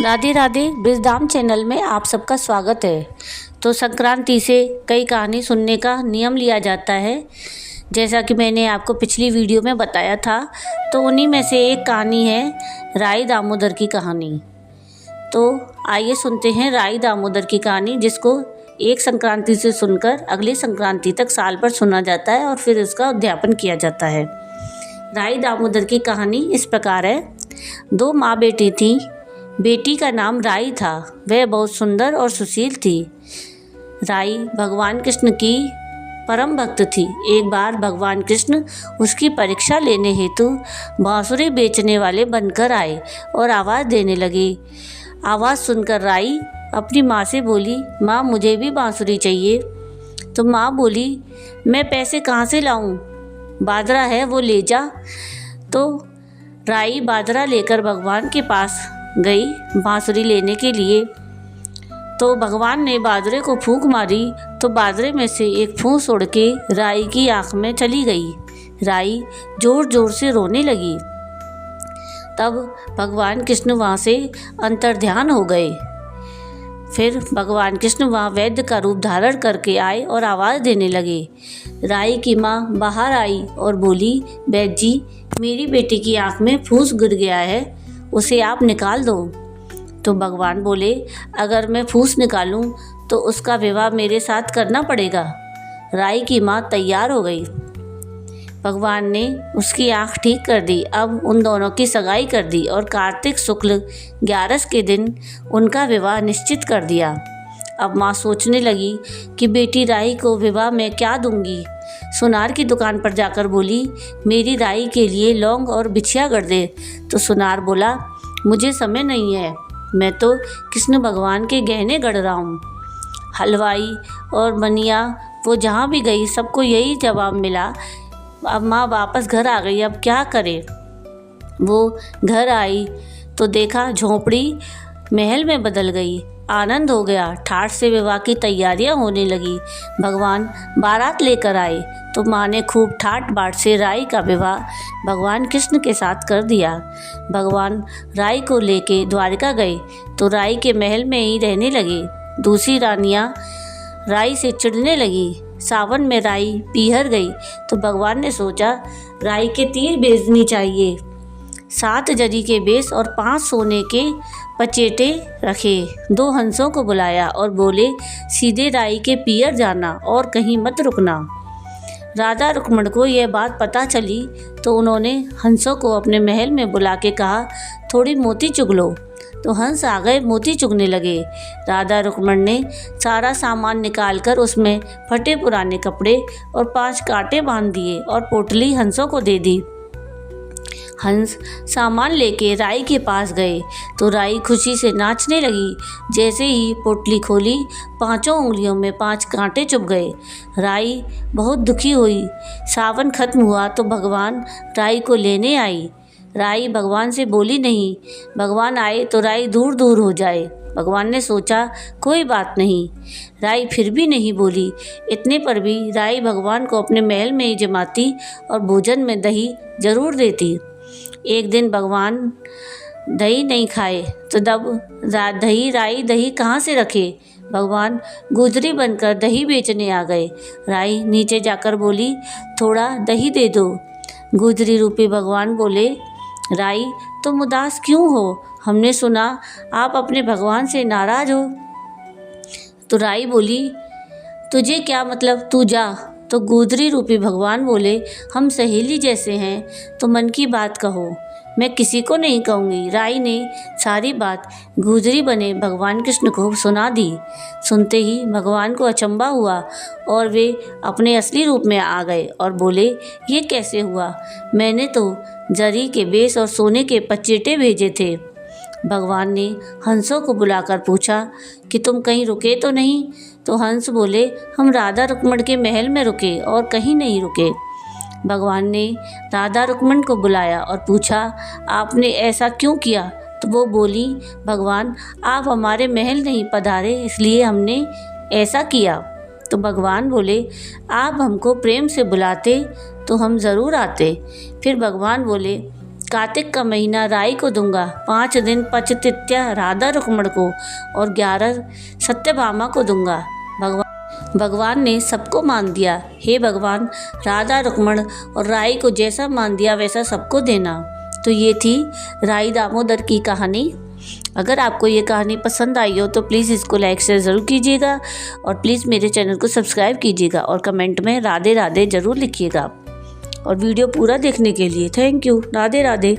Radhe Radhe ब्रिजधाम channel में आप सबका स्वागत है। तो संक्रांति से कई कहानी सुनने का नियम लिया जाता है, जैसा कि मैंने आपको पिछली वीडियो में बताया था। तो उन्हीं में से एक कहानी है राई दामोदर की कहानी। तो आइए सुनते हैं राई दामोदर की कहानी, जिसको एक संक्रांति से सुनकर अगली संक्रांति तक साल भर सुना जाता है और फिर उसका अध्यापन किया जाता है। राई दामोदर की कहानी इस प्रकार है। दो माँ बेटी थीं। बेटी का नाम राई था। वह बहुत सुंदर और सुशील थी। राई भगवान कृष्ण की परम भक्त थी। एक बार भगवान कृष्ण उसकी परीक्षा लेने हेतु बांसुरी बेचने वाले बनकर आए और आवाज़ देने लगे। आवाज़ सुनकर राई अपनी माँ से बोली, माँ मुझे भी बांसुरी चाहिए। तो माँ बोली, मैं पैसे कहाँ से लाऊं? बाजरा है वो ले जा। तो राई बाजरा लेकर भगवान के पास गई बांसुरी लेने के लिए। तो भगवान ने बाजरे को फूंक मारी तो बाजरे में से एक फूंस उड़ के राई की आँख में चली गई। राई जोर जोर से रोने लगी। तब भगवान कृष्ण वहाँ से अंतर्ध्यान हो गए। फिर भगवान कृष्ण वहाँ वैद्य का रूप धारण करके आए और आवाज़ देने लगे। राई की माँ बाहर आई और बोली, वैद्य जी, मेरी बेटी की आँख में फूंस गिर गया है, उसे आप निकाल दो। तो भगवान बोले, अगर मैं फूंस निकालूं तो उसका विवाह मेरे साथ करना पड़ेगा। राई की माँ तैयार हो गई। भगवान ने उसकी आँख ठीक कर दी। अब उन दोनों की सगाई कर दी और कार्तिक शुक्ल 11 के दिन उनका विवाह निश्चित कर दिया। अब माँ सोचने लगी कि बेटी राई को विवाह में क्या दूंगी। सुनार की दुकान पर जाकर बोली, मेरी राई के लिए लौंग और बिछिया गढ़ दे। तो सुनार बोला, मुझे समय नहीं है, मैं तो कृष्ण भगवान के गहने गढ़ रहा हूँ। हलवाई और बनिया वो जहाँ भी गई सबको यही जवाब मिला। अब माँ वापस घर आ गई, अब क्या करे। वो घर आई तो देखा झोंपड़ी महल में बदल गई। आनंद हो गया। ठाठ से विवाह की तैयारियां होने लगी। भगवान बारात लेकर आए तो माँ ने खूब ठाट बाट से राई का विवाह भगवान कृष्ण के साथ कर दिया। भगवान राई को लेके द्वारिका गए तो राई के महल में ही रहने लगे। दूसरी रानियाँ राई से चिढ़ने लगी। सावन में राई पीहर गई तो भगवान ने सोचा, राई के तीर बेचनी चाहिए। 7 जरी के बेस और 5 सोने के पचेटे रखे। 2 हंसों को बुलाया और बोले, सीधे राई के पीहर जाना और कहीं मत रुकना। राधा रुक्मण को यह बात पता चली तो उन्होंने हंसों को अपने महल में बुला के कहा, थोड़ी मोती चुग लो। तो हंस आ गए, मोती चुगने लगे। राधा रुक्मण ने सारा सामान निकालकर उसमें फटे पुराने कपड़े और 5 कांटे बांध दिए और पोटली हंसों को दे दी। हंस सामान लेके राई के पास गए तो राई खुशी से नाचने लगी। जैसे ही पोटली खोली, 5 उंगलियों में 5 कांटे चुभ गए। राई बहुत दुखी हुई। सावन खत्म हुआ तो भगवान राई को लेने आई। राई भगवान से बोली नहीं। भगवान आए तो राई दूर दूर हो जाए। भगवान ने सोचा, कोई बात नहीं। राई फिर भी नहीं बोली। इतने पर भी राई भगवान को अपने महल में ही जमाती और भोजन में दही जरूर देती। एक दिन भगवान दही नहीं खाए तो राई दही कहाँ से रखे। भगवान गुजरी बनकर दही बेचने आ गए। राई नीचे जाकर बोली, थोड़ा दही दे दो। गुजरी रूपी भगवान बोले, राई तुम उदास क्यों हो? हमने सुना आप अपने भगवान से नाराज हो। तो राई बोली, तुझे क्या मतलब, तू जा। तो गुजरी रूपी भगवान बोले, हम सहेली जैसे हैं तो मन की बात कहो, मैं किसी को नहीं कहूँगी। राई ने सारी बात गुजरी बने भगवान कृष्ण को सुना दी। सुनते ही भगवान को अचंभा हुआ और वे अपने असली रूप में आ गए और बोले, ये कैसे हुआ? मैंने तो जरी के बेस और सोने के पचेटे भेजे थे। भगवान ने हंसों को बुलाकर पूछा कि तुम कहीं रुके तो नहीं? तो हंस बोले, हम राधा रुक्मण के महल में रुके और कहीं नहीं रुके। भगवान ने राधा रुक्मण को बुलाया और पूछा, आपने ऐसा क्यों किया? तो वो बोली, भगवान आप हमारे महल नहीं पधारे इसलिए हमने ऐसा किया। तो भगवान बोले, आप हमको प्रेम से बुलाते तो हम ज़रूर आते। फिर भगवान बोले, कार्तिक का महीना राई को दूंगा, 5 दिन पचतिथ्या राधा रुक्मण को और 11 सत्यभामा को दूंगा। भगवान ने सबको मान दिया। हे भगवान, राधा रुक्मण और राई को जैसा मान दिया वैसा सबको देना। तो ये थी राई दामोदर की कहानी। अगर आपको ये कहानी पसंद आई हो तो प्लीज़ इसको लाइक शेयर ज़रूर कीजिएगा और प्लीज़ मेरे चैनल को सब्सक्राइब कीजिएगा और कमेंट में राधे राधे ज़रूर लिखिएगा। और वीडियो पूरा देखने के लिए थैंक यू। राधे राधे।